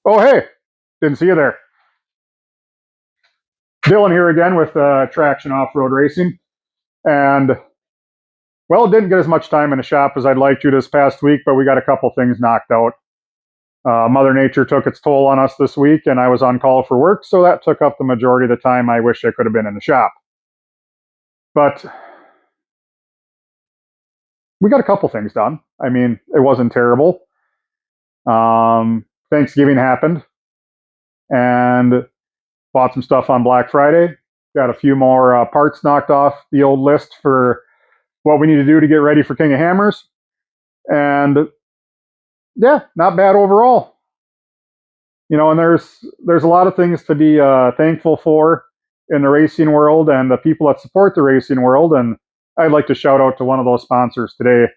Oh, hey, didn't see you there. Dylan here again with Traction Off-Road Racing. And, well, didn't get as much time in the shop as I'd like to this past week, but we got a couple things knocked out. Mother Nature took its toll on us this week, and I was on call for work, so that took up the majority of the time I wish I could have been in the shop. But we got a couple things done. I mean, it wasn't terrible. Thanksgiving happened, and bought some stuff on Black Friday. Got a few more parts knocked off the old list for what we need to do to get ready for King of Hammers. And yeah, not bad overall. You know, and there's a lot of things to be thankful for in the racing world and the people that support the racing world. And I'd like to shout out to one of those sponsors today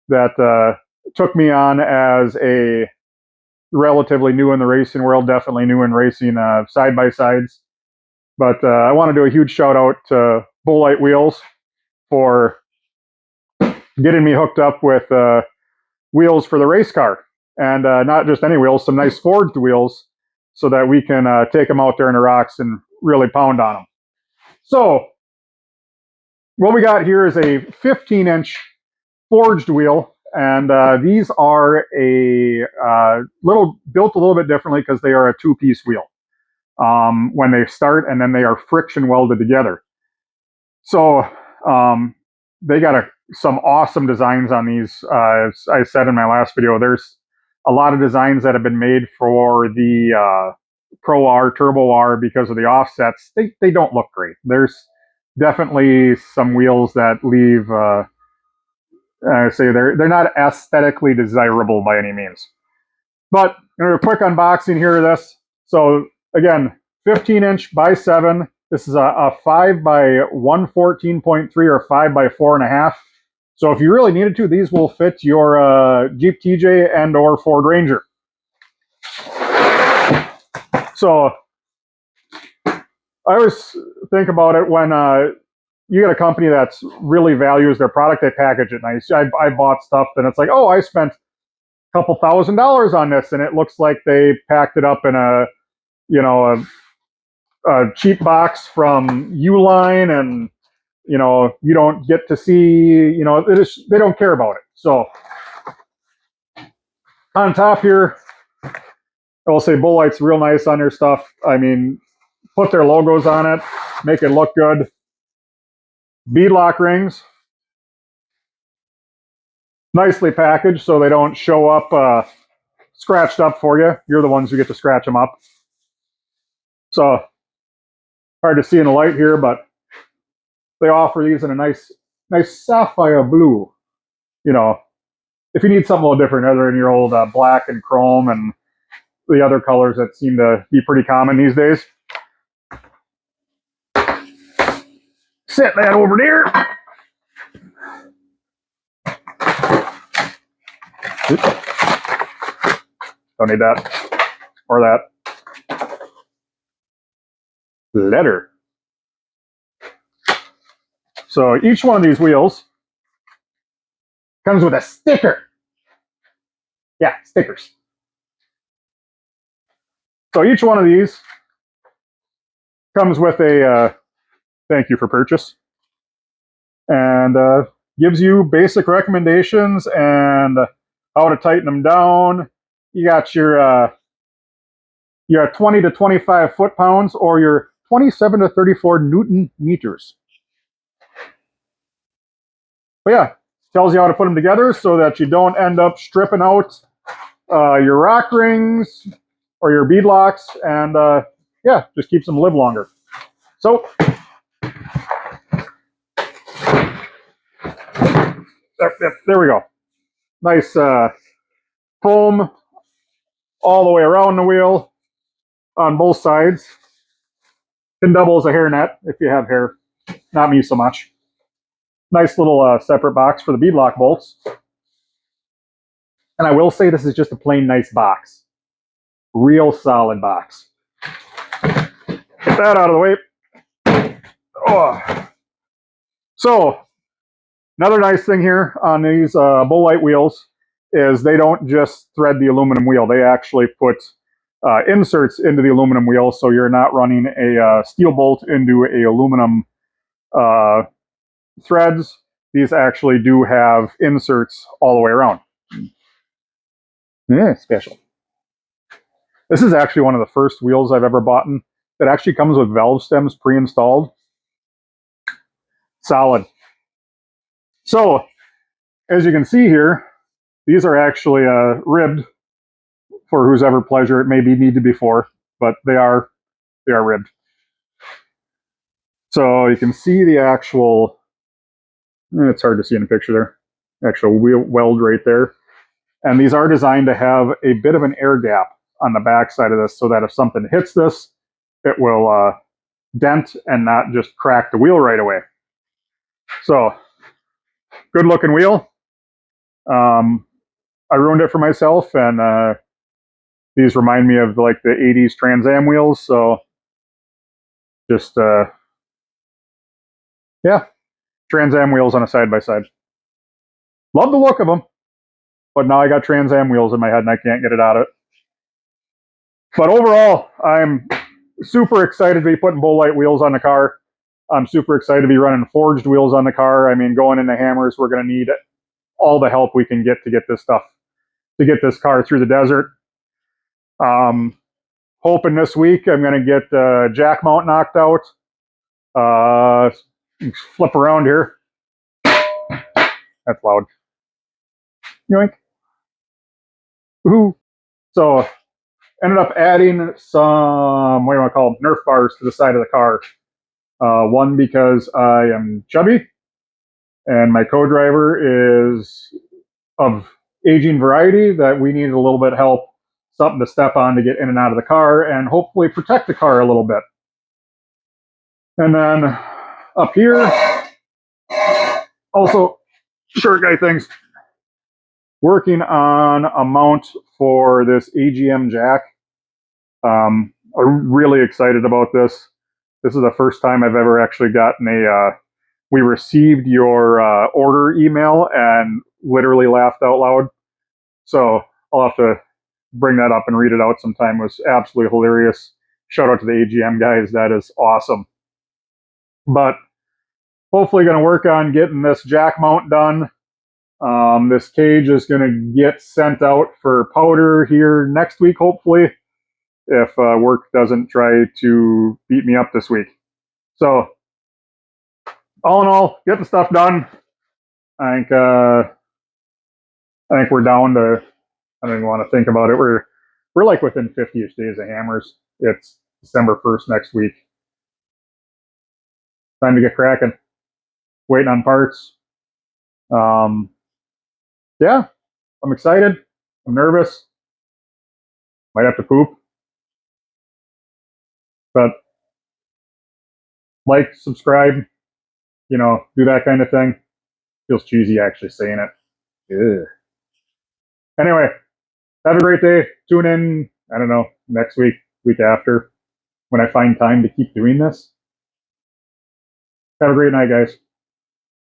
that took me on as a relatively new in the racing world, definitely new in racing side-by-sides. But I want to do a huge shout out to Bullite wheels for getting me hooked up with wheels for the race car. And not just any wheels, some nice forged wheels so that we can take them out there in the rocks and really pound on them. So what we got here is a 15-inch forged wheel. And these are built a little bit differently because they are a two-piece wheel when they start, and then they are friction welded together. So they got some awesome designs on these. As I said in my last video, there's a lot of designs that have been made for the Pro R, Turbo R because of the offsets. They don't look great. There's definitely some wheels that leave... I say they're not aesthetically desirable by any means. But a quick unboxing here of this. So again, 15-inch by 7. This is a 5 by 114.3 or 5 by 4.5. So if you really needed to, these will fit your Jeep TJ and or Ford Ranger. So I always think about it when you get a company that really values their product, they package it nice. I bought stuff and it's like, oh, I spent a couple $1,000s on this, and it looks like they packed it up in a cheap box from Uline, and you don't get to see, they don't care about it. So on top here, I will say Bullite's real nice on their stuff. I mean, put their logos on it, make it look good. Beadlock rings, nicely packaged so they don't show up scratched up for you. You're the ones who get to scratch them up. So hard to see in the light here, but they offer these in a nice sapphire blue. If you need something a little different other than your old black and chrome and the other colors that seem to be pretty common these days. Set that over there. Oops. Don't need that or that. Letter. So each one of these wheels comes with a sticker. Yeah, stickers. So each one of these comes with a thank you for purchase, and gives you basic recommendations and how to tighten them down. You got your 20 to 25 foot-pounds or your 27 to 34 Newton meters. But yeah, tells you how to put them together so that you don't end up stripping out your rock rings or your beadlocks, and yeah, just keeps them live longer. So there we go. Nice foam all the way around the wheel on both sides. Can double as a hairnet if you have hair. Not me so much. Nice little separate box for the beadlock bolts. And I will say this is just a plain nice box. Real solid box. Get that out of the way. Oh. So another nice thing here on these Bullite wheels is they don't just thread the aluminum wheel. They actually put inserts into the aluminum wheel, so you're not running a steel bolt into a aluminum threads. These actually do have inserts all the way around. Yeah, special. This is actually one of the first wheels I've ever bought that actually comes with valve stems pre-installed. Solid. So, as you can see here, these are actually ribbed for whose ever pleasure it may be need to be for, but they are ribbed. So you can see the actual, it's hard to see in the picture there, actual wheel weld right there. And these are designed to have a bit of an air gap on the back side of this so that if something hits this, it will dent and not just crack the wheel right away. So, good looking wheel. I ruined it for myself, and these remind me of like the 80s Trans Am wheels, so just, yeah, Trans Am wheels on a side-by-side. Love the look of them, but now I got Trans Am wheels in my head and I can't get it out of it. But overall, I'm super excited to be putting Bullite wheels on the car. I'm super excited to be running forged wheels on the car. I mean, going into hammers, we're going to need all the help we can get to get this stuff, to get this car through the desert. Hoping this week I'm going to get the jack mount knocked out. Flip around here. That's loud. Yoink. Woohoo. So, ended up adding some, what do you want to call them, Nerf bars to the side of the car. One, because I am chubby, and my co-driver is of aging variety, that we needed a little bit of help, something to step on to get in and out of the car, and hopefully protect the car a little bit. And then up here, also, short guy things, working on a mount for this AGM jack. I'm really excited about this. This is the first time I've ever actually gotten we received your order email and literally laughed out loud. So I'll have to bring that up and read it out sometime. It was absolutely hilarious. Shout out to the AGM guys. That is awesome. But hopefully going to work on getting this jack mount done. This cage is going to get sent out for powder here next week, hopefully, if work doesn't try to beat me up this week. So, all in all, getting stuff done. I think we're down to, I don't even want to think about it. We're like within 50-ish days of hammers. It's December 1st next week. Time to get cracking. Waiting on parts. Yeah, I'm excited. I'm nervous. Might have to poop. But like, subscribe, you know, do that kind of thing. Feels cheesy actually saying it. Ugh. Anyway, have a great day. Tune in, I don't know, next week, week after, when I find time to keep doing this. Have a great night, guys.